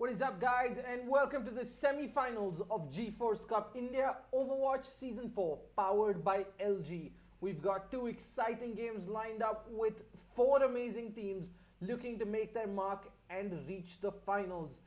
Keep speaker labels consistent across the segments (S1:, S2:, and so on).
S1: What is up, guys, and welcome to the semi-finals of GeForce Cup India Overwatch Season 4, powered by LG. We've got two exciting games lined up with four amazing teams looking to make their mark and reach the finals.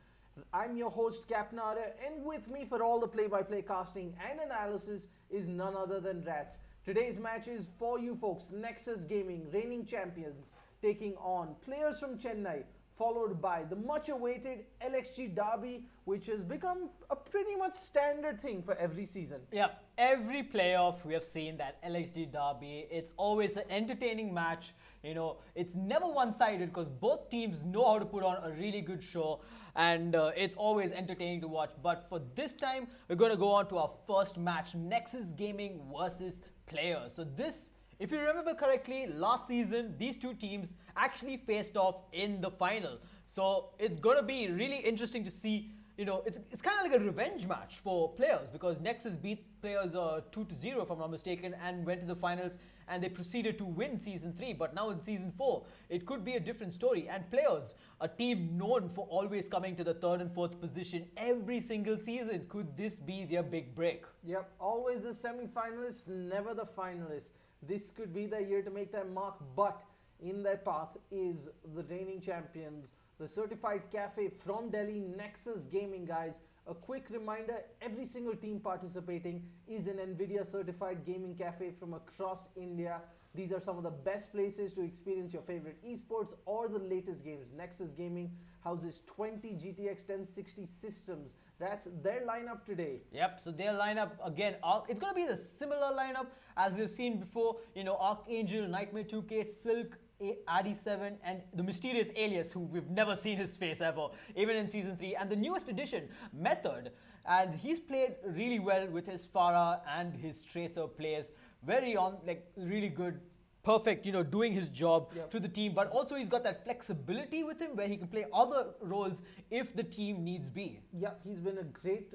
S1: I'm your host, Captain Arya, and with me for all the play-by-play casting and analysis is none other than RatZ. Today's match is for you folks, Nexus Gaming, reigning champions, taking on Playerz from Chennai, followed by the much-awaited LXG Derby, which has become a pretty much standard thing for every season.
S2: Yeah, every playoff we have seen that LXG Derby. It's always an entertaining match. You know, it's never one-sided because both teams know how to put on a really good show, and it's always entertaining to watch. But for this time, we're going to go on to our first match, Nexus Gaming versus Playerz. So this if you remember correctly, last season, these two teams actually faced off in the final. So it's going to be really interesting to see. It's kind of like a revenge match for Playerz, because Nexus beat Playerz 2-0, if I'm not mistaken, and went to the finals, and they proceeded to win Season 3. But now in Season 4, it could be a different story. And Playerz, a team known for always coming to the 3rd and 4th position every single season, could this be their big break?
S1: Yep, always the semi-finalists, never the finalists. This could be their year to make their mark, but in their path is the reigning champions, the certified cafe from Delhi, Nexus Gaming, guys. A quick reminder, every single team participating is an NVIDIA Certified gaming cafe from across India. These are some of the best places to experience your favorite esports or the latest games. Nexus Gaming houses 20 GTX 1060 systems. That's their lineup today.
S2: Yep, so their lineup, again, it's going to be the similar lineup as we've seen before. Archangel, Nightmare 2K, Silk, Addy7, and the mysterious Alias, who we've never seen his face ever, even in Season 3. And the newest addition, Method. And he's played really well with his Pharah and his Tracer plays. Really good, perfect, doing his job to the team. But also he's got that flexibility with him where he can play other roles if the team needs be.
S1: Yeah, he's been a great,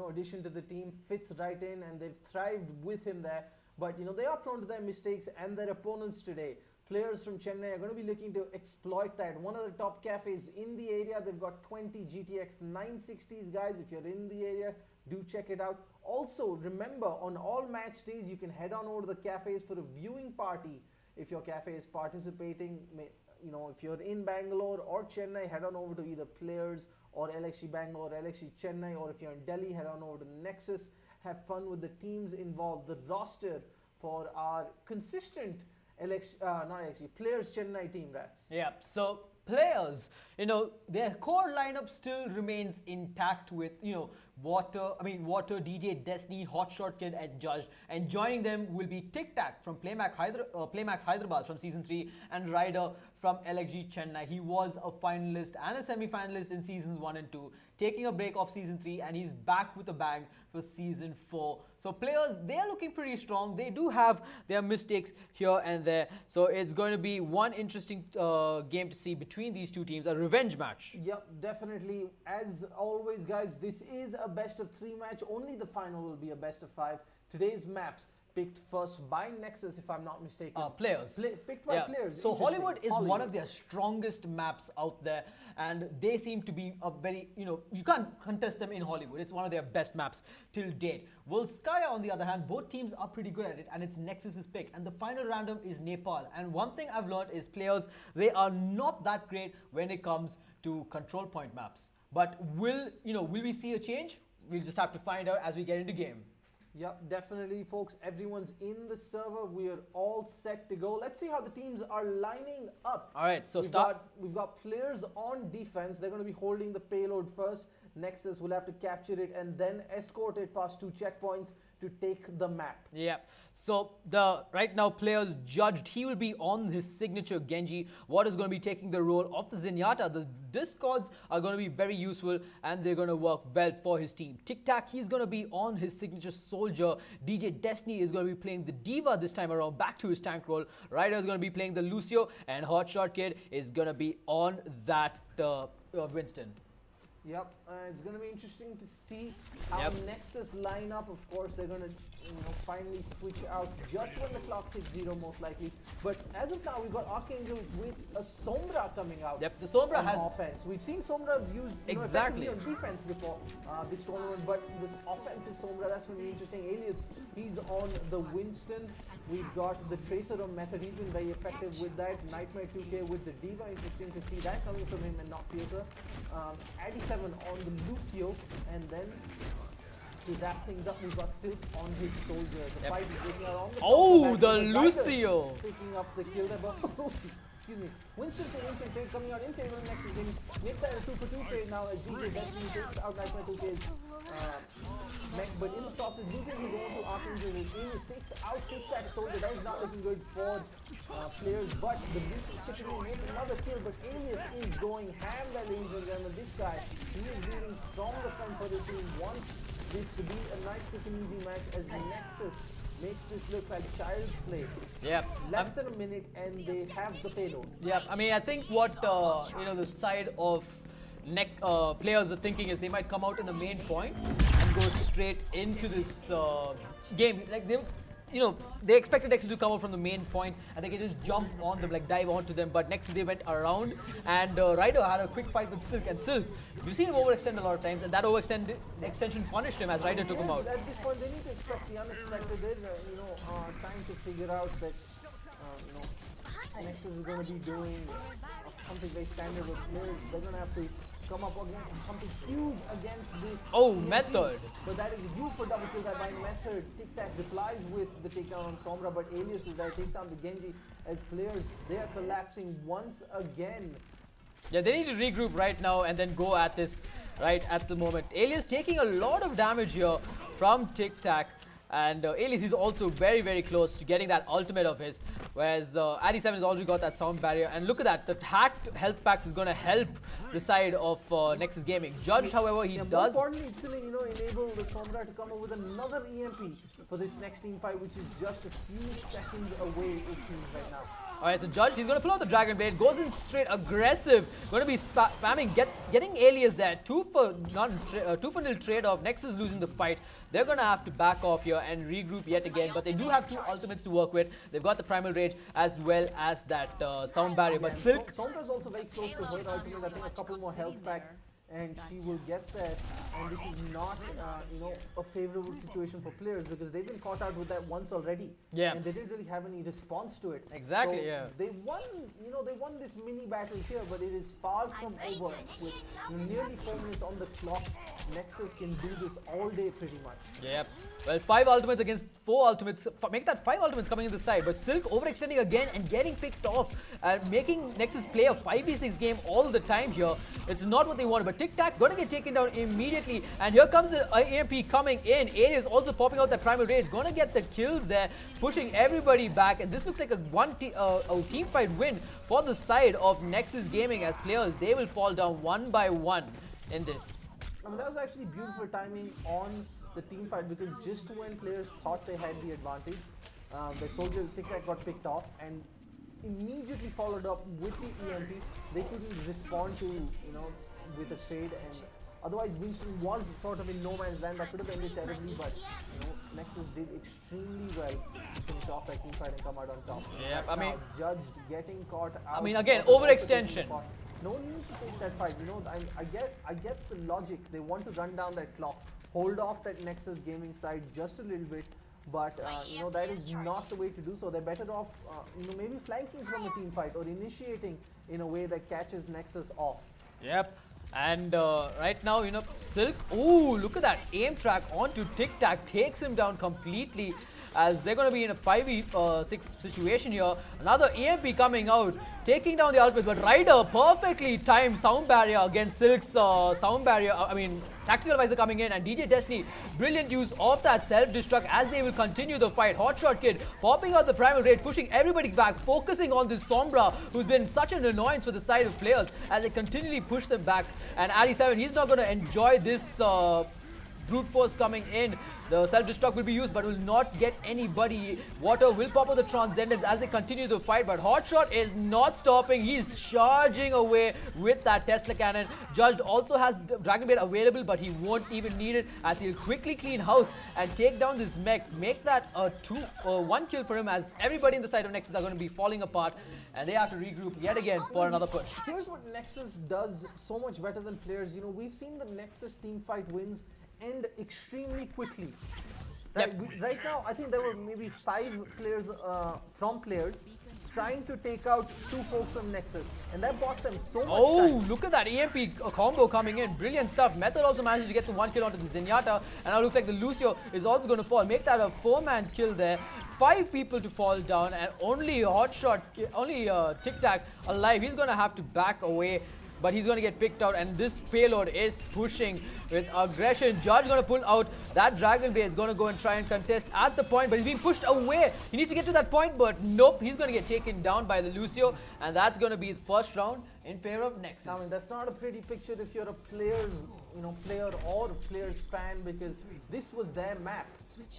S1: addition to the team. Fits right in, and they've thrived with him there. But, they are prone to their mistakes and their opponents today. Players from Chennai are going to be looking to exploit that. One of the top cafes in the area. They've got 20 GTX 960s, guys. If you're in the area, do check it out. Also, remember, on all match days, you can head on over to the cafes for a viewing party. If your cafe is participating, if you're in Bangalore or Chennai, head on over to either Playerz or LXG Bangalore, LXG Chennai, or if you're in Delhi, head on over to Nexus. Have fun with the teams involved. The roster for our consistent Playerz Chennai team, RatZ.
S2: Yeah, so Playerz, their core lineup still remains intact with, Water, DJ, Destiny, Hotshot Kid, and Judge. And joining them will be Tic Tac from Playmax Hyderabad from Season 3, and Ryder from LXG Chennai. He was a finalist and a semi-finalist in Seasons 1 and 2, taking a break off Season 3, and he's back with a bang for Season 4. So Playerz, they are looking pretty strong. They do have their mistakes here and there. So it's going to be one interesting game to see between these two teams, a revenge match.
S1: Yep, definitely. As always, guys, this is a best of 3 match. Only the final will be a best of 5. Today's maps picked first by Nexus, if I'm not mistaken.
S2: Playerz.
S1: Picked by Playerz.
S2: So Hollywood is one of their strongest maps out there, and they seem to be a very, you can't contest them in Hollywood. It's one of their best maps till date. Volskaya, on the other hand, both teams are pretty good at it, and it's Nexus's pick. And the final random is Nepal. And one thing I've learned is Playerz, they are not that great when it comes to control point maps. But will we see a change? We'll just have to find out as we get into game.
S1: Yep, definitely, folks. Everyone's in the server. We are all set to go. Let's see how the teams are lining up.
S2: All right, so
S1: we've got Playerz on defense. They're going to be holding the payload first. Nexus will have to capture it and then escort it past 2 checkpoints to take the map.
S2: Yeah. So right now Playerz judged. He will be on his signature Genji. What is going to be taking the role of the Zenyatta? The discords are going to be very useful, and they're going to work well for his team. Tic Tac, he's going to be on his signature soldier. DJ Destiny is going to be playing the Diva this time around, back to his tank role. Ryder is going to be playing the Lucio, and Hotshot Kid is going to be on that Winston.
S1: Yep, it's going to be interesting to see how Nexus line up. Of course, they're going to finally switch out just when the clock hits 0, most likely. But as of now, we've got Archangel with a Sombra coming out.
S2: Yep, the Sombra has
S1: offense. We've seen Sombras used
S2: exactly
S1: on defense before this tournament, but this offensive Sombra, that's going to be interesting. Alias, he's on the Winston. We've got the Tracer on Method. He's been very effective with that. Nightmare 2K with the Diva. Interesting to see that coming from him and not Tracer. Addy7 on the Lucio, and then to wrap things up, we've got Silk on his soldier. The fight is breaking out on the
S2: top. The Lucio!
S1: Picking up the kill there, but excuse me. Winston to Winston trade coming out in favor of Nexus game. Nipta in a 2-for-2 trade now as DJ Destiny takes out Nightmare 2K's mech, but in the process, losing his own to Archangel. Alias takes out Tic Tac soldier. That is not looking good for Playerz, but the Lucio chicken will make another kill, but Alias is going ham there, ladies and gentlemen. This guy, he is leading from the front for this team. Wants this to be a nice quick and easy match as Nexus makes this look like child's play.
S2: Yeah.
S1: Less than a minute and they have the payload.
S2: Yeah, I mean, I think what the side of players are thinking is they might come out in the main point and go straight into this game. Like they expected Nexus to come out from the main point and they can just jump on them, like dive onto them. But Nexus, they went around, and Ryder had a quick fight with Silk. And Silk, we've seen him overextend a lot of times, and that extension punished him as Ryder took him out.
S1: At this point, they need to expect the unexpected. They're trying to figure out that Nexus is going to be doing something very standard with players. They're going to have to come up against something huge against this.
S2: Oh,
S1: EMP.
S2: Method.
S1: But that is huge for double kill. That by Method. Tic Tac replies with the takedown on Sombra, but Alias is there, takes down the Genji. As players, they are collapsing once again.
S2: Yeah, they need to regroup right now and then go at this right at the moment. Alias taking a lot of damage here from Tic Tac. And Alias is also very, very close to getting that ultimate of his. Whereas Addy7 has already got that sound barrier. And look at that, the hacked health packs is going to help the side of Nexus Gaming. Judge, however, he
S1: More
S2: does.
S1: importantly, it's going to enable the Sombra to come up with another EMP for this next team fight, which is just a few seconds away, it seems right now.
S2: Alright, so Judge, he's going to pull out the Dragon Blade, goes in straight aggressive, going to be spamming, getting Alias there. 2 for nil trade-off. Nexus losing the fight. They're going to have to back off here and regroup yet again, but they do have 2 ultimates to work with. They've got the Primal Rage as well as that sound barrier, but Silk...
S1: Sombra's also very close to her ultimate. I think a couple more health packs and she will get that. And this is not, a favorable situation for players because they've been caught out with that once already.
S2: Yeah.
S1: And they didn't really have any response to it.
S2: Exactly,
S1: so
S2: yeah.
S1: They won, they won this mini battle here, but it is far from over. With nearly 4 minutes on the clock, Nexus can do this all day pretty much.
S2: Yep. Well, 5 ultimates against 4 ultimates. Make that 5 ultimates coming in the side. But Silk overextending again and getting picked off. Making Nexus play a 5v6 game all the time here. It's not what they wanted. But Tic Tac gonna get taken down immediately. And here comes the AMP coming in. Arya is also popping out that Primal Rage. Gonna get the kills there. Pushing everybody back. And this looks like a team fight win for the side of Nexus Gaming as players. They will fall down one by one in this.
S1: I mean, that was actually beautiful timing on the team fight because just when players thought they had the advantage, the soldier Tic Tac got picked off and immediately followed up with the EMP. They couldn't respond to, with a trade, and otherwise Winston was sort of in no man's land. That could have ended terribly, but Nexus did extremely well to finish off that team fight and come out on top.
S2: Yeah, I mean,
S1: Judged getting caught out.
S2: I mean, again, overextension.
S1: No need to take that fight. I get the logic. They want to run down that clock, hold off that Nexus Gaming side just a little bit, but that is not the way to do so. They're better off, maybe flanking from a team fight or initiating in a way that catches Nexus off.
S2: Yep. And right now, Silk, ooh, look at that aim track onto Tic Tac, takes him down completely as they're going to be in a 5v6 situation here. Another EMP coming out, taking down the ultimate, but Ryder perfectly timed sound barrier against Silk's sound barrier. Tactical Advisor coming in, and DJ Destiny, brilliant use of that self-destruct as they will continue the fight. Hotshot Kid popping out the Primal Rage, pushing everybody back, focusing on this Sombra, who's been such an annoyance for the side of players as they continually push them back. And Addy7, he's not going to enjoy this brute force coming in. The self-destruct will be used but will not get anybody. Water will pop out the Transcendence as they continue the fight, but Hotshot is not stopping. He's charging away with that Tesla cannon. Judged also has Dragon Blade available, but he won't even need it as he'll quickly clean house and take down this mech. Make that a 1 kill for him as everybody in the side of Nexus are going to be falling apart and they have to regroup yet again for another push.
S1: Here's what Nexus does so much better than players. We've seen the Nexus team fight wins end extremely quickly. Right, right now, I think there were maybe 5 players from Playerz trying to take out 2 folks from Nexus, and that bought them so much time.
S2: Oh, look at that EMP combo coming in. Brilliant stuff. Method also managed to get to 1 kill onto the Zenyatta, and now looks like the Lucio is also going to fall. Make that a 4-man kill there. 5 people to fall down, and only Hotshot, only Tic Tac alive. He's going to have to back away. but he's going to get picked out, and this payload is pushing with aggression. Judge going to pull out that Dragon Bait. He's going to go and try and contest at the point, but he's being pushed away. He needs to get to that point, but nope, he's going to get taken down by the Lucio, and that's going to be the first round in favor of Nexus.
S1: I mean, that's not a pretty picture if you're a Playerz, player or Playerz fan, because this was their map,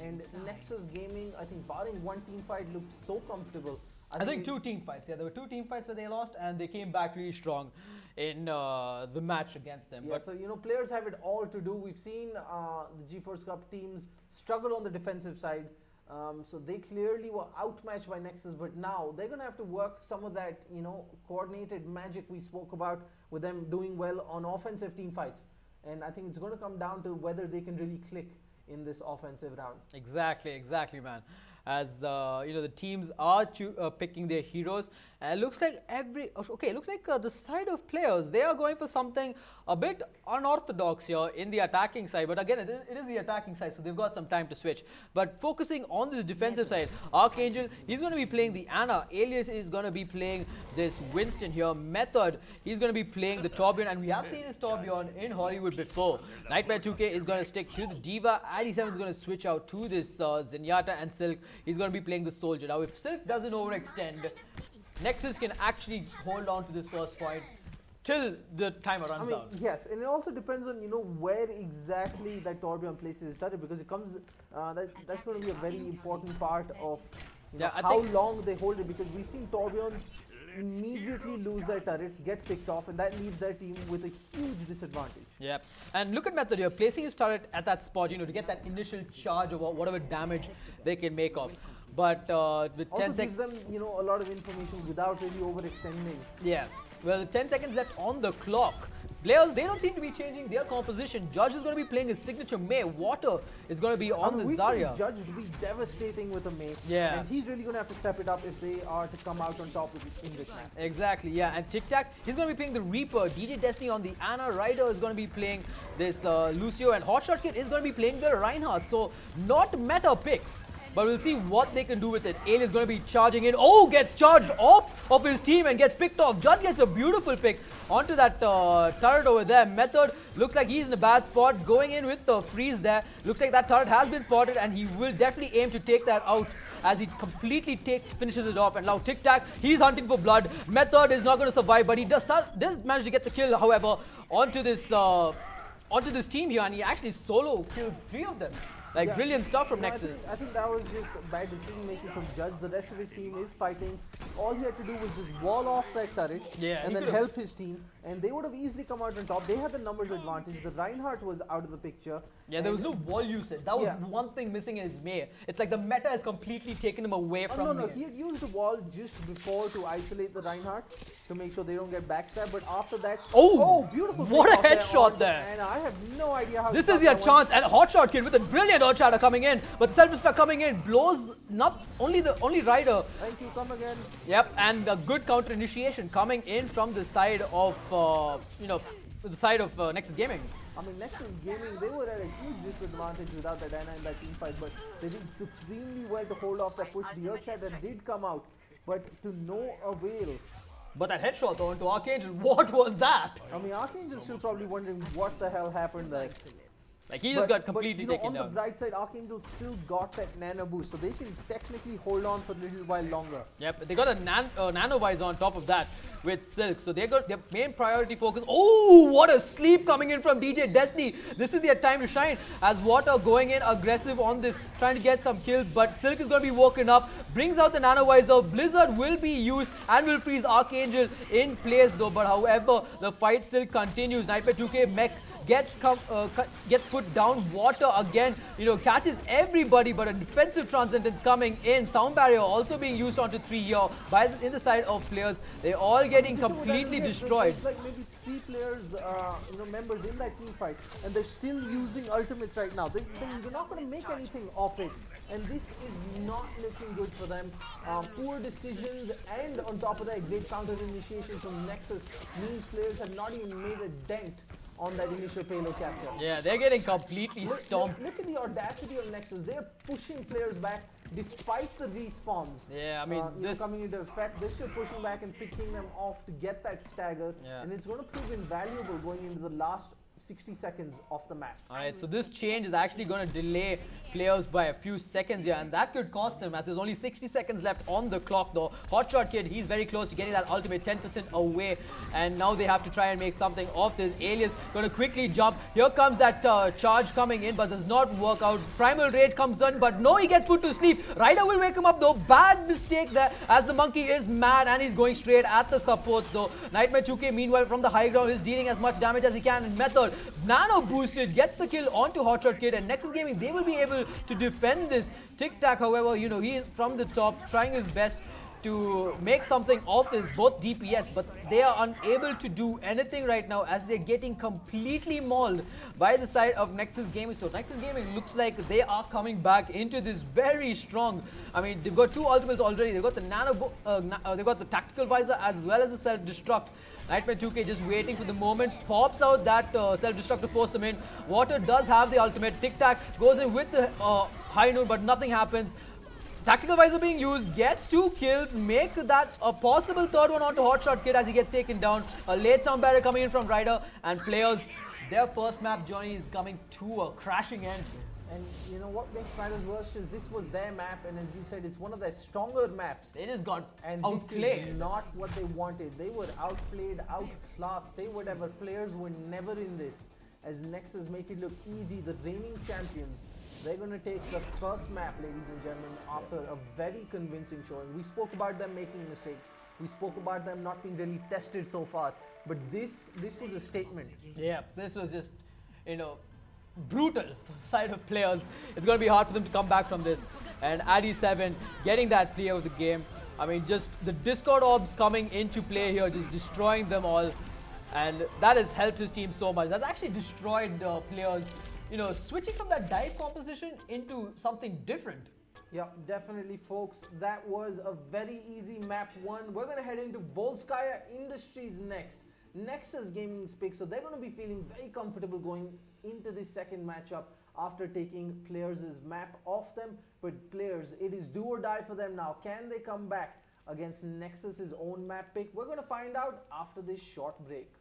S1: and Nexus Gaming, I think barring one team fight, looked so comfortable.
S2: I think 2 team fights. Yeah, there were 2 team fights where they lost, and they came back really strong in the match against them.
S1: Yeah,
S2: but
S1: so Playerz have it all to do. We've seen the GeForce Cup teams struggle on the defensive side. So they clearly were outmatched by Nexus, but now they're going to have to work some of that, coordinated magic we spoke about with them doing well on offensive team fights. And I think it's going to come down to whether they can really click in this offensive round.
S2: Exactly, man. As the teams are picking their heroes, and it looks like the side of Playerz, they are going for something a bit unorthodox here in the attacking side. But again, it is the attacking side, so they've got some time to switch. But focusing on this defensive side, Archangel, he's going to be playing the Ana. Alias is going to be playing this Winston here. Method, he's going to be playing the Torbjorn, and we have seen his Torbjorn in Hollywood before. Nightmare 2K is going to stick to the Diva. Addy7 is going to switch out to this Zenyatta, and Silk, he's going to be playing the Soldier. Now, if Silk doesn't overextend, Nexus can actually hold on to this first point till the timer runs out.
S1: Yes, and it also depends on where exactly that Torbjorn places his turret, because it comes that's going to be a very important part of how long they hold it, because we've seen Torbjorns immediately lose their turrets, get picked off, and that leaves their team with a huge disadvantage.
S2: Yeah, and look at Method here, placing his turret at that spot, to get that initial charge of whatever damage they can make off. But with 10 seconds,
S1: gives them a lot of information without really overextending.
S2: Yeah, well, 10 seconds left on the clock. Players, they don't seem to be changing their composition. Judge is going to be playing his signature May. Water is going to be on the Zarya.
S1: Judge to be devastating with a May.
S2: Yeah.
S1: And he's really going to have to step it up if they are to come out on top in this match.
S2: Exactly, yeah. And Tic Tac, he's going to be playing the Reaper. DJ Destiny on the Ana. Ryder is going to be playing this Lucio. And Hotshot Kid is going to be playing the Reinhardt. So, not meta picks. But we'll see what they can do with it. Ale is going to be charging in. Oh, gets charged off of his team and gets picked off. Judge gets a beautiful pick onto that turret over there. Method looks like he's in a bad spot. Going in with the freeze there. Looks like that turret has been spotted, and he will definitely aim to take that out as he completely finishes it off. And now Tic Tac, he's hunting for blood. Method is not going to survive, but he does manage to get the kill, however, onto this team here, and he actually solo kills 3 of them. Brilliant stuff from Nexus.
S1: I think that was just bad decision making from Judge. The rest of his team is fighting. All he had to do was just wall off that turret and then help his team. And they would have easily come out on top. They had the numbers advantage. The Reinhardt was out of the picture.
S2: Yeah, there was no wall usage. That was one thing missing in his May. It's like the meta has completely taken him away from
S1: No, he had used the wall just before to isolate the Reinhardt to make sure they don't get backstab. But after that, beautiful!
S2: What a headshot there!
S1: And I have no idea how.
S2: This is their chance. And Hotshot Kid with a brilliant Hotshot coming in, but the Self-Destruct coming in blows not only Rider.
S1: Thank you, come again.
S2: Yep, and a good counter initiation coming in from the side of Nexus Gaming.
S1: I mean, Nexus Gaming, they were at a huge disadvantage without that Ana in that team fight, but they did supremely well to hold off that push. The Earthshatter that did come out, but to no avail.
S2: But that headshot though into Archangel, what was that?
S1: I mean, Archangel's still probably wondering what the hell happened there.
S2: He just got completely taken
S1: on
S2: down.
S1: On the bright side, Archangel still got that nano boost, so they can technically hold on for a little while longer.
S2: Yep, they got a nano visor on top of that with Silk, so they got their main priority focus. Oh, what a sleep coming in from DJ Destiny. This is their time to shine as Water going in aggressive on this, trying to get some kills, but Silk is going to be woken up, brings out the nano visor. Blizzard will be used and will freeze Archangel in place though, but however, the fight still continues. Nightmare 2K mech gets put down. Water again, catches everybody, but a defensive transcendence coming in. Sound barrier also being used onto 3 here in the side of Playerz. They're all getting completely destroyed.
S1: There's like maybe 3 players, members in that team fight, and they're still using ultimates right now. They're not going to make anything of it. And this is not looking good for them. Poor decisions, and on top of that, great counter initiation from Nexus means Playerz have not even made a dent on that initial payload capture.
S2: Yeah, they're getting completely stomped.
S1: Look at the audacity of Nexus. They're pushing Playerz back. despite the respawns.
S2: Yeah, I mean,
S1: this coming into effect, they're still pushing back and picking them off to get that stagger, and it's going to prove invaluable going into the last 60 seconds of the map.
S2: Alright, so this change is actually going to delay players by a few seconds here, and that could cost them as there's only 60 seconds left on the clock though. Hotshot Kid, he's very close to getting that ultimate 10% away, and now they have to try and make something of this. Alias going to quickly jump. Here comes that charge coming in, but does not work out. Primal Rage comes on, but no, he gets put to sleep. Ryder will wake him up though. Bad mistake there, as the monkey is mad and he's going straight at the supports though. Nightmare 2K meanwhile from the high ground is dealing as much damage as he can in Method. Nano boosted, gets the kill onto Hotshot Kid, and Nexus Gaming, they will be able to defend this. Tic Tac, however, you know, he is from the top trying his best to make something of this, both DPS, but they are unable to do anything right now as they're getting completely mauled by the side of Nexus Gaming. So Nexus Gaming looks like they are coming back into this very strong. I mean, they've got two ultimates already. They've got the they've got the tactical visor as well as the self-destruct. Nightmare 2K just waiting for the moment, pops out that self-destruct to force them in. Water does have the ultimate. Tic Tac goes in with the high noon, but nothing happens. Tactical visor being used, gets 2 kills, make that a possible third one onto Hotshot Kid as he gets taken down. A late sound barrier coming in from Ryder, and Playerz, their first map journey is coming to a crashing end.
S1: And you know what makes Ryder's worse is this was their map, and as you said, it's one of their stronger maps.
S2: They just got
S1: outplayed. This is not what they wanted. They were outplayed, outclassed, say whatever. Players were never in this. As Nexus make it look easy, the reigning champions, they're going to take the first map, ladies and gentlemen, after a very convincing showing. We spoke about them making mistakes. We spoke about them not being really tested so far. But this was a statement.
S2: Yeah, this was just, you know, brutal for the side of Playerz. It's going to be hard for them to come back from this. And Addy7 getting that play of the game. I mean, just the Discord orbs coming into play here, just destroying them all. And that has helped his team so much. That's actually destroyed Playerz. You know, switching from that dive composition into something different.
S1: Yeah, definitely, folks. That was a very easy map 1. We're going to head into Volskaya Industries next. Nexus Gaming's pick, so they're going to be feeling very comfortable going into this second matchup after taking Playerz' map off them. But Playerz, it is do or die for them now. Can they come back against Nexus' own map pick? We're going to find out after this short break.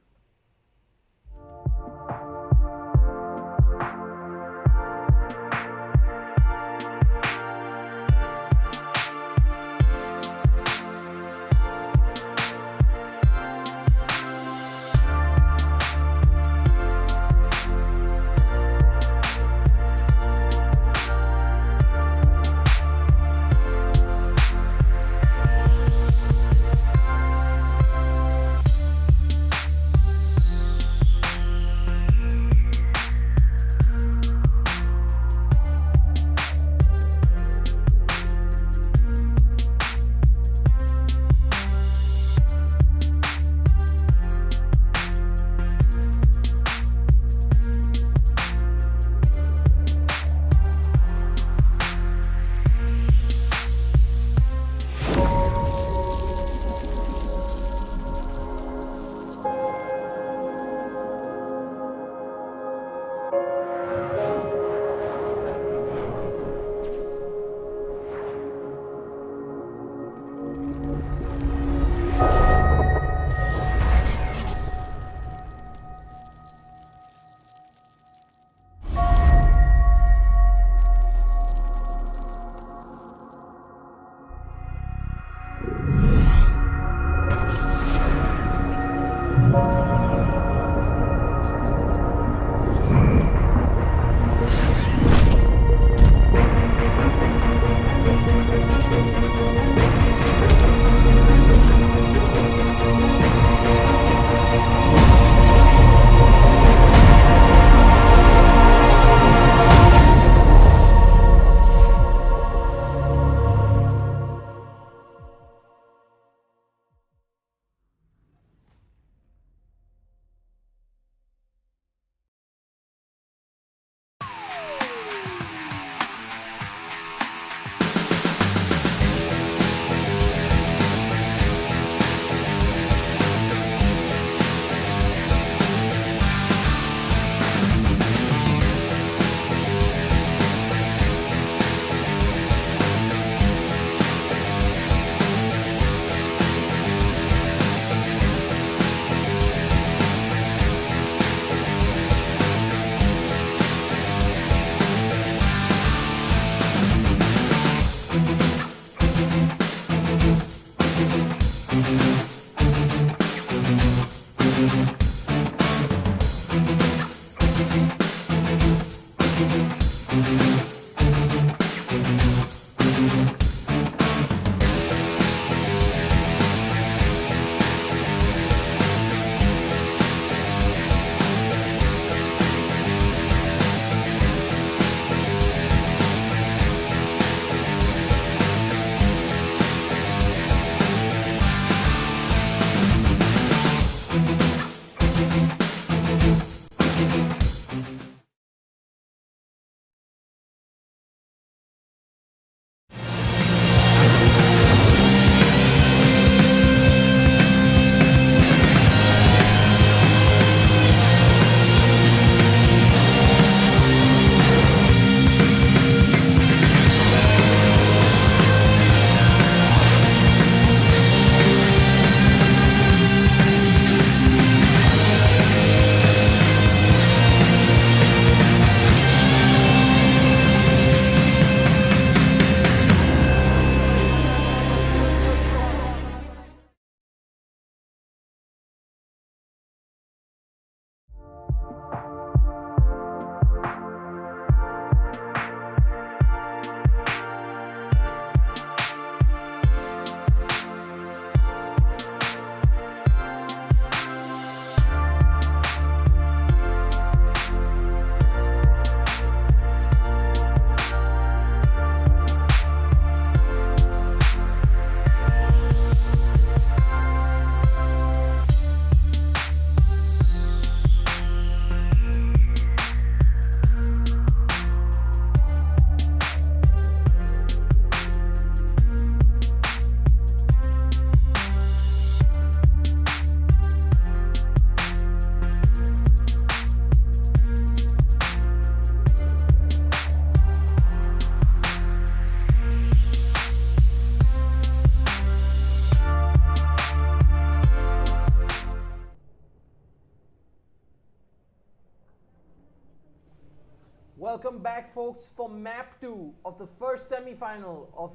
S1: Welcome back, folks, for map 2 of the first semi-final of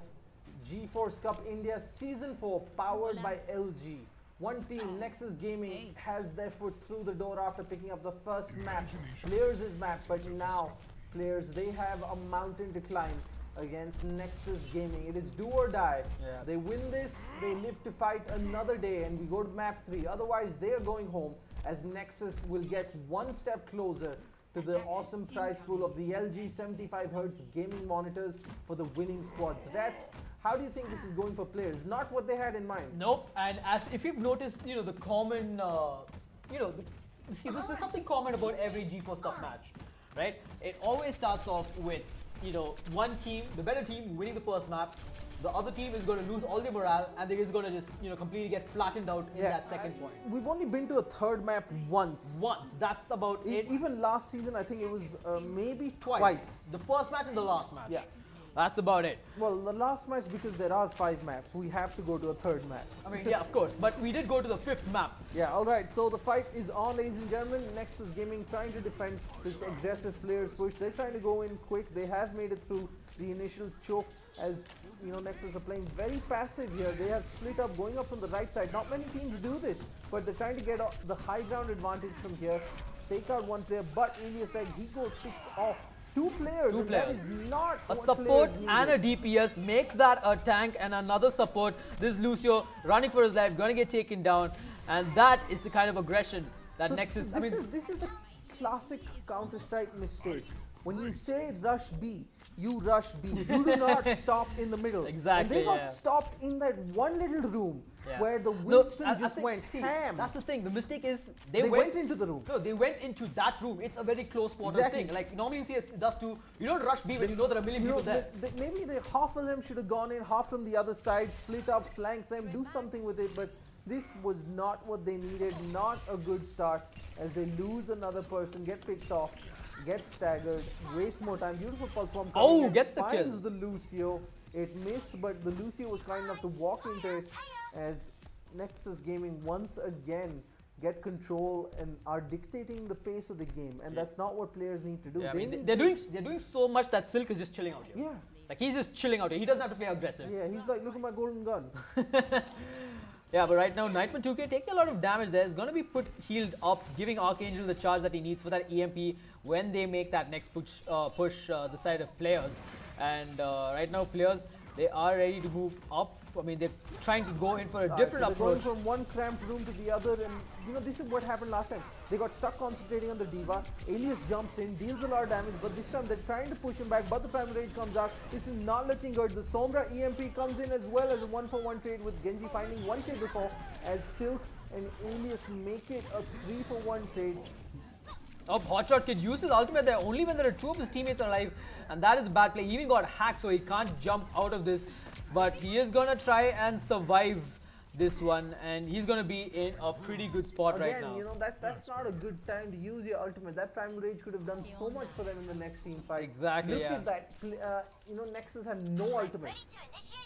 S1: GeForce Cup India Season 4, powered by LG. One team, Nexus Gaming, has their foot through the door after picking up the first map, Playerz' map, but now Playerz, they have a mountain to climb against Nexus Gaming. It is do or die.
S2: Yeah.
S1: They win this, they live to fight another day, and we go to map 3. Otherwise, they are going home, as Nexus will get one step closer to the awesome prize pool of the LG 75Hz gaming monitors for the winning squad. So that's, how do you think this is going for Playerz? Not what they had in mind.
S2: Nope. And as if you've noticed, the common, see, there's something common about every GeForce Cup match, right? It always starts off with, one team, the better team, winning the first map. The other team is going to lose all their morale, and they're just going to just, completely get flattened out in that second point.
S1: We've only been to a third map once.
S2: That's about it.
S1: Even last season, I think it was maybe
S2: Twice.
S1: twice.
S2: The first match and the last match.
S1: Yeah.
S2: That's about it.
S1: Well, the last match, because there are 5 maps, we have to go to a third map.
S2: I mean, yeah, of course. But we did go to the 5th map.
S1: Yeah, alright, so the fight is on, ladies and gentlemen. Nexus Gaming trying to defend this aggressive Playerz push. They're trying to go in quick. They have made it through the initial choke, as Nexus are playing very passive here. They have split up, going up from the right side. Not many teams do this, but they're trying to get the high ground advantage from here. Take out one player, but Alias, like, he goes, picks off two players. That is not
S2: a
S1: what
S2: support
S1: Playerz
S2: and a
S1: needed.
S2: DPS. Make that a tank and another support. This is Lucio running for his life, gonna get taken down, and that is the kind of aggression that
S1: So
S2: Nexus.
S1: this is the classic Counter-Strike mistake. When you say rush B, you rush B. You do not stop in the middle.
S2: Exactly,
S1: And they got
S2: yeah.
S1: stopped in that one little room
S2: Yeah.
S1: where the
S2: No,
S1: Winston
S2: I
S1: just
S2: think-
S1: went
S2: see,
S1: ham.
S2: That's the thing. The mistake is
S1: They went into the room.
S2: No, they went into that room. It's a very close quarter
S1: Exactly.
S2: thing. Like normally in CS does too. You don't rush B when you know there are a million people there.
S1: Maybe half of them should have gone in, half from the other side, split up, flank them, do something with it. But this was not what they needed. Not a good start, as they lose another person, get picked off, get staggered, waste more time. Beautiful pulse bomb.
S2: Oh,
S1: coming in,
S2: gets the kill.
S1: finds the Lucio. It missed, but the Lucio was kind enough to walk into it, as Nexus Gaming once again get control and are dictating the pace of the game, and that's not what players need to do.
S2: Yeah, I
S1: They
S2: mean,
S1: need
S2: they're
S1: to-
S2: doing so much that Silk is just chilling out here.
S1: Yeah,
S2: Like he's just chilling out here. He doesn't have to play aggressive.
S1: yeah. He's like, look at my golden gun.
S2: Yeah, but right now, Nightman 2K taking a lot of damage there. Is going to be put healed up, giving Archangel the charge that he needs for that EMP when they make that next push the side of Playerz. And right now, Playerz, they are ready to move up. I mean, they're trying to go in for a different
S1: so they're going
S2: approach.
S1: from one cramped room to the other, and this is what happened last time. They got stuck concentrating on the Diva. Alias jumps in, deals a lot of damage, but this time they're trying to push him back, but the Primal Rage comes out. This is not looking good. The Sombra EMP comes in, as well as a 1-for-1 trade, with Genji finding one kill before, as Silk and Alias make it a 3-for-1 trade.
S2: Oh, Hotshot can use his ultimate there only when there are 2 of his teammates alive, and that is a bad play. He even got hacked, so he can't jump out of this. But he is gonna try and survive this one, and he's gonna be in a pretty good spot right now.
S1: Again, that's not a good time to use your ultimate. That Primal Rage could have done so much for them in the next team fight.
S2: Exactly,
S1: Look
S2: yeah.
S1: at that. Nexus had no ultimates.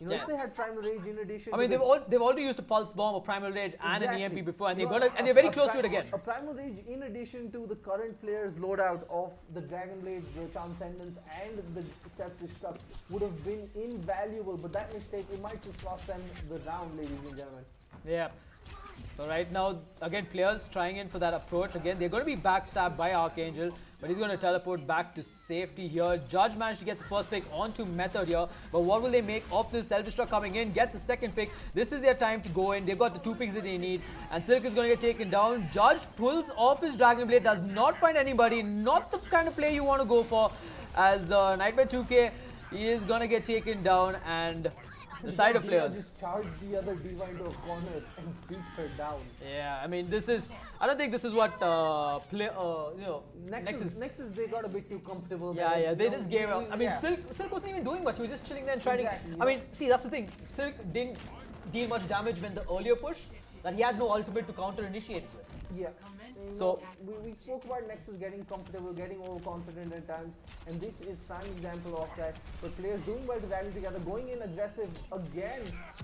S2: Yeah.
S1: If they had Primal Rage in addition,
S2: I mean,
S1: to
S2: they've already used a Pulse Bomb, a Primal Rage, and an
S1: Exactly.
S2: EMP before, and
S1: You
S2: they're
S1: know,
S2: they're very
S1: a
S2: close to it again.
S1: A Primal Rage in addition to the current player's loadout of the Dragon Blades, the Transcendence, and the Self-Destruct would have been invaluable. But that mistake, it might just cost them the round, ladies and gentlemen.
S2: Yeah. So right now, again, Playerz trying in for that approach. Again, they're going to be backstabbed by Archangel, but he's going to teleport back to safety here. Judge managed to get the first pick onto Method here, but what will they make of this? Self-Destruct coming in, gets the second pick. This is their time to go in. They've got the 2 picks that they need, and Silk is going to get taken down. Judge pulls off his Dragon Blade, does not find anybody. Not the kind of play you want to go for, as Nightmare 2K, he is going to get taken down, and the side of
S1: Diva
S2: Playerz.
S1: just charged the other Diva into a corner and beat her down.
S2: Yeah, I mean, I don't think this is what
S1: Nexus, they got a bit too comfortable.
S2: Yeah,
S1: there.
S2: they just gave up. I mean,
S1: yeah.
S2: Silk wasn't even doing much. He was just chilling there and trying
S1: Exactly,
S2: to. I mean, see, that's the thing. Silk didn't deal much damage when the earlier push, that he had no ultimate to counter initiate with.
S1: Yeah.
S2: So
S1: we spoke about Nexus getting comfortable, getting overconfident at times, and this is prime example of that. But players doing well to rally together, going in aggressive again,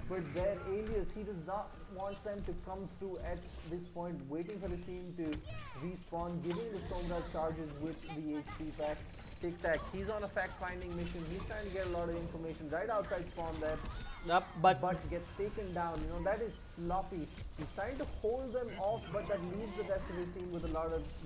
S1: but their Alias, he does not want them to come through at this point, waiting for the team to respawn, giving the Sombra charges with the HP pack. Tic Tac, he's on a fact-finding mission. He's trying to get a lot of information right outside spawn there.
S2: Yep,
S1: But gets taken down. You know, that is sloppy. He's trying to hold them off, but that leaves the rest of his team with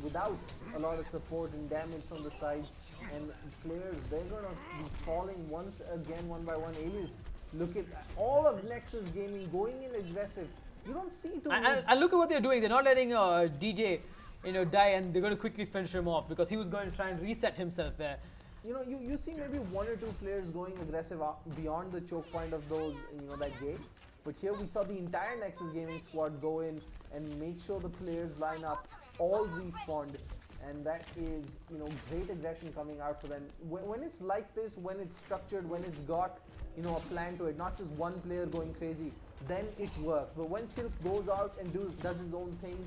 S1: without a lot of support and damage from the side. And Playerz, they're gonna be falling once again, one by one. Alias, look at all of Nexus Gaming going in aggressive. You don't see too many.
S2: And look at what they're doing. They're not letting DJ, die, and they're going to quickly finish him off because he was going to try and reset himself there.
S1: You know, you see maybe one or two players going aggressive beyond the choke point of those, that gate. But here we saw the entire Nexus Gaming squad go in and make sure the players line up, all respawned. And that is, great aggression coming out for them. When it's like this, when it's structured, when it's got, a plan to it, not just one player going crazy, then it works. But when Silk goes out and does his own thing,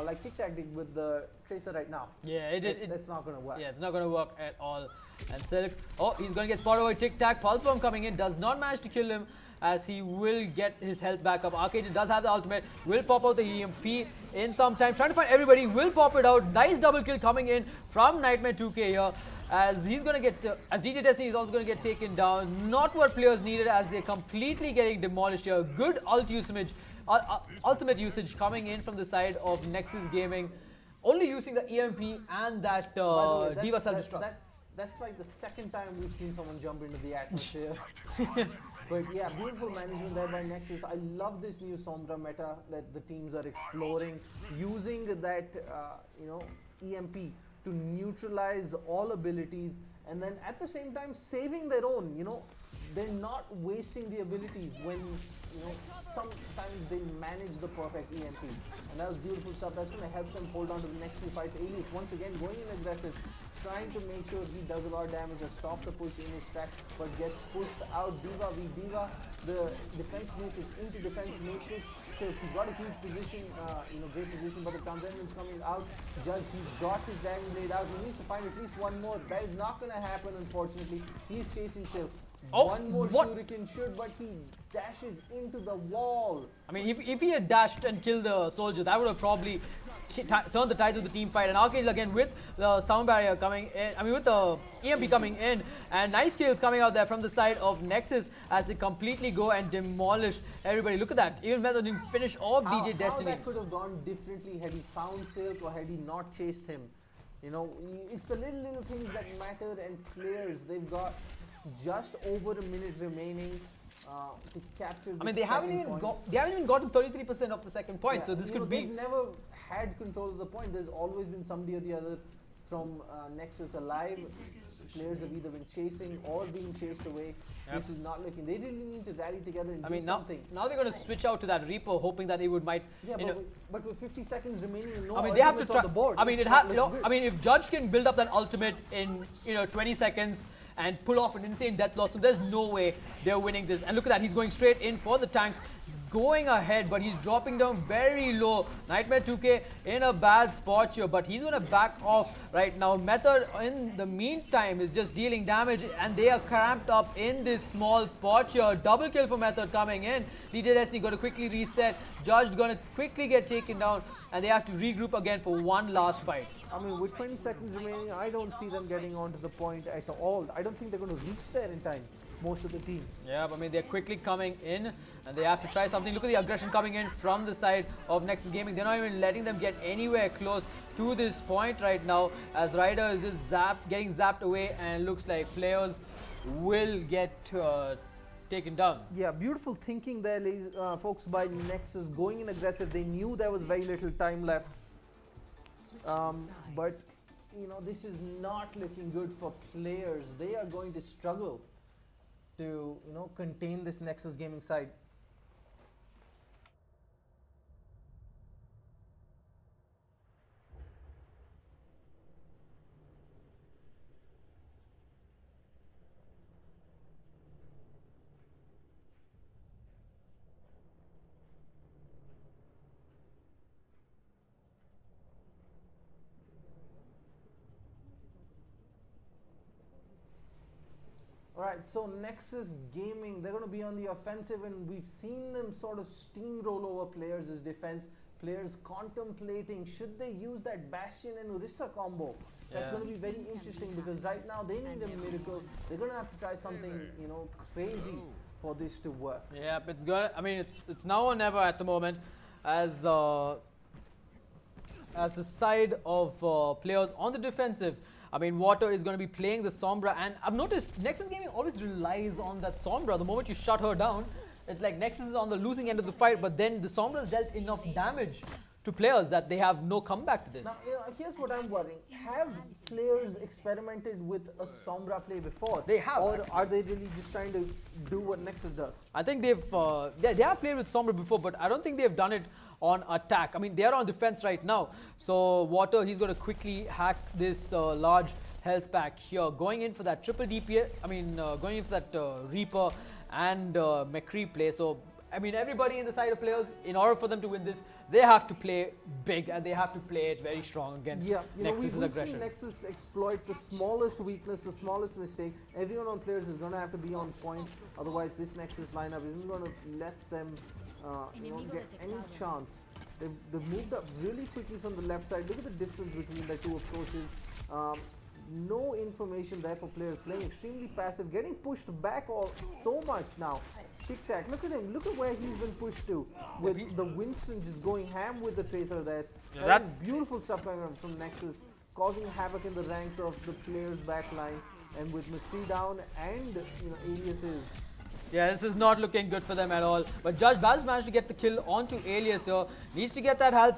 S1: like Tic Tac did with the Tracer right now,
S2: yeah,
S1: that's not going to work.
S2: Yeah, it's not going to work at all. And Silk, he's going to get spotted by Tic Tac. Pulpworm coming in, does not manage to kill him, as he will get his health back up. Arcade does have the ultimate, will pop out the EMP in some time, trying to find everybody, will pop it out. Nice double kill coming in from Nightmare 2K here, as he's going to get, as DJ Destiny is also going to get taken down. Not what Playerz needed, as they're completely getting demolished here. Good ultimate usage coming in from the side of Nexus Gaming, only using the EMP and that Diva self-destruct.
S1: That's like the second time we've seen someone jump into the atmosphere. But yeah, beautiful management there by Nexus. I love this new Sombra meta that the teams are exploring, using that EMP to neutralize all abilities, and then at the same time saving their own. They're not wasting the abilities when sometimes they manage the perfect EMP, and that was beautiful stuff. That's going to help them hold on to the next few fights. Alias once again going in aggressive, trying to make sure he does a lot of damage or stop the push in his track, but gets pushed out. Diva v Diva, the defense matrix into defense matrix. So he's got a huge position, great position, but the Tanzanian's coming out. Judge, he's got his Dragon Blade out. He needs to find at least one more. That is not going to happen, unfortunately. He's chasing Silk. One more shuriken should, but he dashes into the wall.
S2: I mean, if he had dashed and killed the soldier, that would have probably turned the tides of the team fight. And Arcade again with the sound barrier coming in, with the EMP coming in, and nice kills coming out there from the side of Nexus as they completely go and demolish everybody. Look at that, even Method didn't finish off DJ Destiny.
S1: How that could have gone differently had he found Silk or had he not chased him. It's the little things that matter, and Playerz, they've got just over a minute remaining to capture this.
S2: They haven't even gotten 33% of the second point, so this could be.
S1: They've never had control of the point. There's always been somebody or the other from Nexus alive. Players have either been chasing or being chased away. Yep. This is not looking. They really need to rally together and do something.
S2: Now they're going to switch out to that Reaper, hoping that it might.
S1: Yeah, but with 50 seconds remaining,
S2: they have to try.
S1: On the board.
S2: If Judge can build up that ultimate in 20 seconds and pull off an insane death loss, so there's no way they're winning this. And look at that, he's going straight in for the tanks, going ahead, but he's dropping down very low. Nightmare 2K in a bad spot here, but he's going to back off right now. Method in the meantime is just dealing damage, and they are cramped up in this small spot here. Double kill for Method coming in. DJ Destiny got to quickly reset. Judge going to quickly get taken down, and they have to regroup again for one last fight.
S1: With 20 seconds remaining, I don't see them getting onto the point at all. I don't think they're going to reach there in time, most of the team.
S2: Yeah, but they're quickly coming in, and they have to try something. Look at the aggression coming in from the side of Nexus Gaming. They're not even letting them get anywhere close to this point right now, as Ryder is just getting zapped away, and looks like Playerz will get taken down.
S1: Yeah, beautiful thinking there, folks, by Nexus, going in aggressive. They knew there was very little time left. But this is not looking good for Playerz. They are going to struggle to contain this Nexus Gaming side. Right, so Nexus Gaming, they're going to be on the offensive, and we've seen them sort of steamroll over Playerz' defense. Playerz contemplating should they use that Bastion and Orisa combo. That's going to be very interesting because right now they need a miracle. They're going to have to try something, you know, crazy for this to work.
S2: Yeah, it's gonna. I mean, it's now or never at the moment, as the side of Playerz on the defensive. I mean, Water is going to be playing the Sombra, and I've noticed Nexus Gaming always relies on that Sombra. The moment you shut her down, it's like Nexus is on the losing end of the fight, but then the Sombra has dealt enough damage to Playerz that they have no comeback to this.
S1: Now, you know, here's what I'm worrying. Have Playerz experimented with a Sombra play before?
S2: They have.
S1: Or are they really just trying to do what Nexus does?
S2: I think they have played with Sombra before, but I don't think they've done it on attack. I mean, they are on defense right now. So Water, he's going to quickly hack this large health pack here, going in for that triple DPS. I mean, going in for that Reaper and McCree play. So I mean, everybody in the side of Playerz, in order for them to win this, they have to play big and they have to play it very strong against Nexus' aggression.
S1: We've seen Nexus exploit the smallest weakness, the smallest mistake. Everyone on Playerz is going to have to be on point. Otherwise, this Nexus lineup isn't going to let them get any chance. They've moved up really quickly from the left side. Look at the difference between the two approaches. No information there for Playerz, playing extremely passive, getting pushed back so much now. Tic Tac, look at him, look at where he's been pushed to, with the Winston just going ham with the Tracer there.
S2: Yeah,
S1: that is beautiful stuff coming from Nexus, causing havoc in the ranks of the Playerz backline, and with McCree down and Alias's.
S2: Yeah, this is not looking good for them at all. But Judge Baz managed to get the kill onto Alias here. Needs to get that health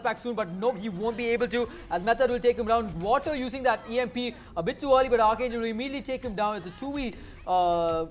S2: pack soon, but no, he won't be able to, as Method will take him down. Water using that EMP a bit too early, but Archangel will immediately take him down. It's a 2v4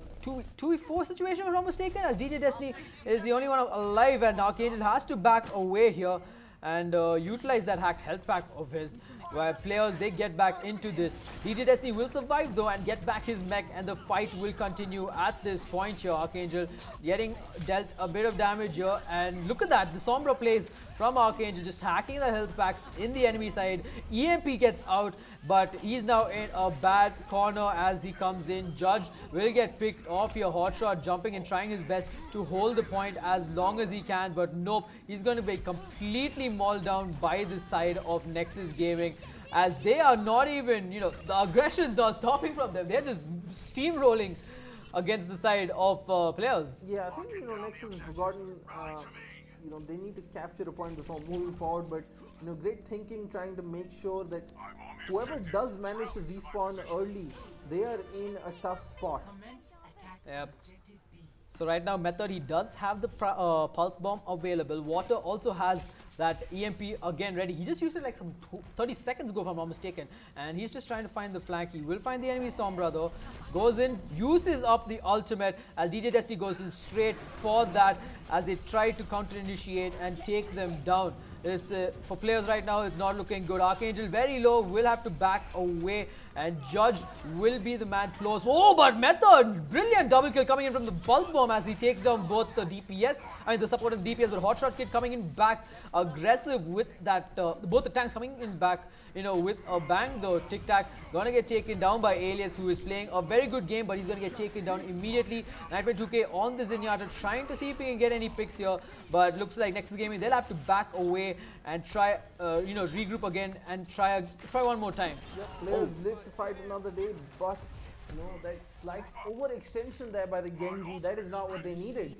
S2: situation, if I'm not mistaken, as DJ Destiny is the only one alive, and Archangel has to back away here and utilize that hacked health pack of his, where Playerz, they get back into this. DJ Destiny will survive though and get back his mech, and the fight will continue at this point here. Archangel getting dealt a bit of damage here, and look at that, the Sombra plays from Archangel, just hacking the health packs in the enemy side. EMP gets out, but he's now in a bad corner as he comes in. Judge will get picked off here. Hotshot jumping and trying his best to hold the point as long as he can, but nope, he's going to be completely mauled down by the side of Nexus Gaming, as they are not even, the aggression is not stopping from them. They're just steamrolling against the side of Playerz.
S1: Yeah, I think Nexus has forgotten. They need to capture a point before moving forward, but great thinking, trying to make sure that whoever does manage to respawn early, they are in a tough spot.
S2: Yep. So right now, Method, he does have the pulse bomb available. Water also has that EMP again ready. He just used it like some 30 seconds ago, if I'm not mistaken. And he's just trying to find the flank. He will find the enemy Sombra though. Goes in, uses up the ultimate as DJ Destiny goes in straight for that as they try to counter initiate and take them down. For Playerz right now, it's not looking good. Archangel very low, will have to back away, and Judge will be the man close. Oh, but Method, brilliant double kill coming in from the pulse bomb as he takes down both the DPS, the support and DPS, but Hotshot Kid coming in back aggressive with that, both the tanks coming in back, with a bang though. Tic Tac gonna get taken down by Alias, who is playing a very good game, but he's gonna get taken down immediately. Nightmare 2K on the Zenyatta, trying to see if he can get any picks here, but looks like Nexus Gaming, they'll have to back away and try, regroup again and try one more time.
S1: Yeah, Playerz live to fight another day, but that slight overextension there by the Genji, that is not what they needed.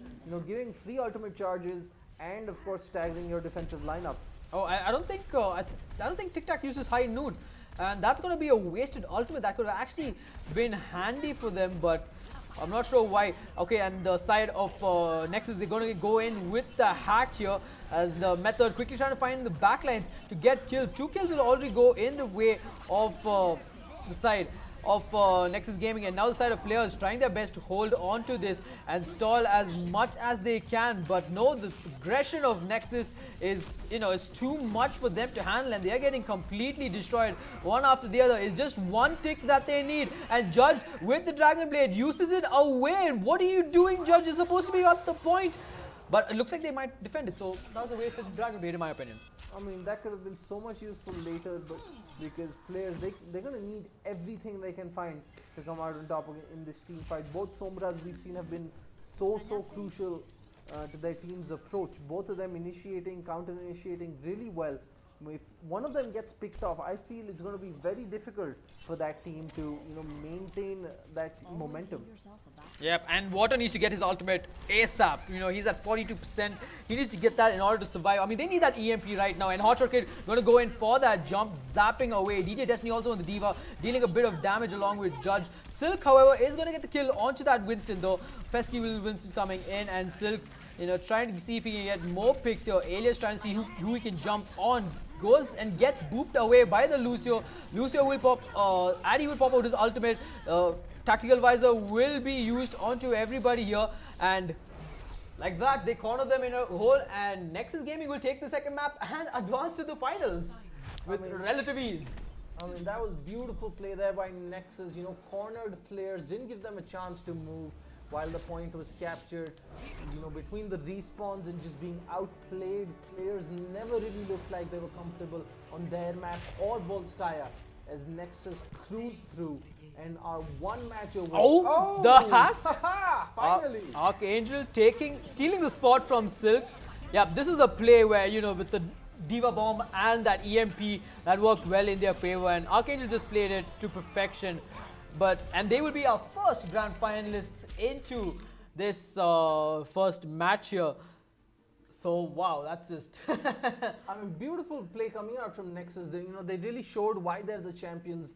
S1: Giving free ultimate charges and of course staggering your defensive lineup. Oh,
S2: I don't think Tic Tac uses high noon, and that's going to be a wasted ultimate that could have actually been handy for them, but I'm not sure why. Okay, and the side of Nexus, they're going to go in with the hack here as the Method quickly trying to find the backlines to get kills. 2 kills will already go in the way of the side of Nexus Gaming, and now the side of Playerz trying their best to hold on to this and stall as much as they can, but no, the aggression of Nexus is too much for them to handle, and they are getting completely destroyed one after the other. It's just one tick that they need, and Judge with the Dragon Blade uses it away. And what are you doing, Judge? You're supposed to be at the point, but it looks like they might defend it, so that was a wasted Dragon Blade in my opinion.
S1: I mean, that could have been so much useful later, but because players, they're going to need everything they can find to come out on top in this team fight. Both Somras we've seen have been so crucial to their team's approach. Both of them initiating, counter-initiating really well. If one of them gets picked off, I feel it's going to be very difficult for that team to, maintain that momentum.
S2: Yep, and Water needs to get his ultimate ASAP. He's at 42%. He needs to get that in order to survive. I mean, they need that EMP right now, and Hotshot Kid going to go in for that jump, zapping away. DJ Destiny also on the Diva, dealing a bit of damage along with Judge. Silk, however, is going to get the kill onto that Winston, though. Fesky will Winston coming in, and Silk, trying to see if he can get more picks here. Alias trying to see who he can jump on. Goes and gets booped away by the Lucio. Lucio will pop, Addy will pop out his ultimate. Tactical Visor will be used onto everybody here, and like that, they corner them in a hole, and Nexus Gaming will take the second map and advance to the finals with relative ease.
S1: I mean, that was beautiful play there by Nexus. Cornered players, didn't give them a chance to move while the point was captured. Between the respawns and just being outplayed, players never really looked like they were comfortable on their map or Volskaya as Nexus cruised through and are one match away.
S2: Oh, the hack!
S1: Finally!
S2: Archangel stealing the spot from Silk. Yeah, this is a play where, with the Diva Bomb and that EMP, that worked well in their favor, and Archangel just played it to perfection. And they will be our first grand finalists into this first match here. So wow, that's just
S1: I mean, beautiful play coming out from Nexus. They really showed why they're the champions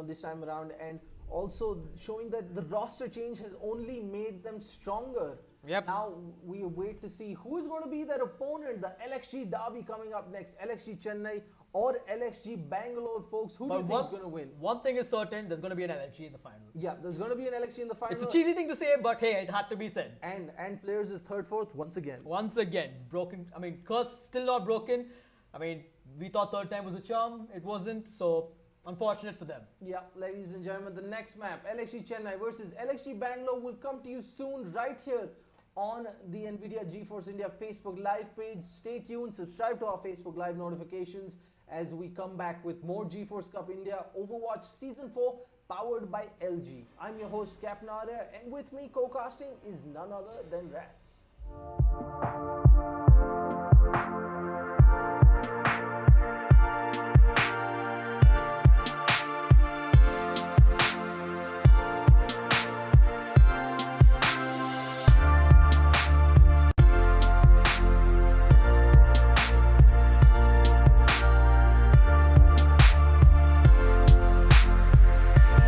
S1: this time around, and also showing that the roster change has only made them stronger.
S2: Yep.
S1: Now we wait to see who is going to be their opponent. The LXG derby coming up next. LXG Chennai or LXG Bangalore, folks. Who do you think is going to win?
S2: One thing is certain, there's going to be an LXG in the final.
S1: Yeah, there's going to be an LXG in the final.
S2: It's a cheesy thing to say, but hey, it had to be said.
S1: And Playerz is third, fourth once again.
S2: Once again, broken. I mean, curse still not broken. I mean, we thought third time was a charm. It wasn't, so unfortunate for them.
S1: Yeah, ladies and gentlemen, the next map, LXG Chennai versus LXG Bangalore, will come to you soon right here on the NVIDIA GeForce India Facebook Live page. Stay tuned, subscribe to our Facebook Live notifications as we come back with more GeForce Cup India Overwatch Season 4 powered by LG. I'm your host, Captain Arya, and with me co-casting is none other than RatZ.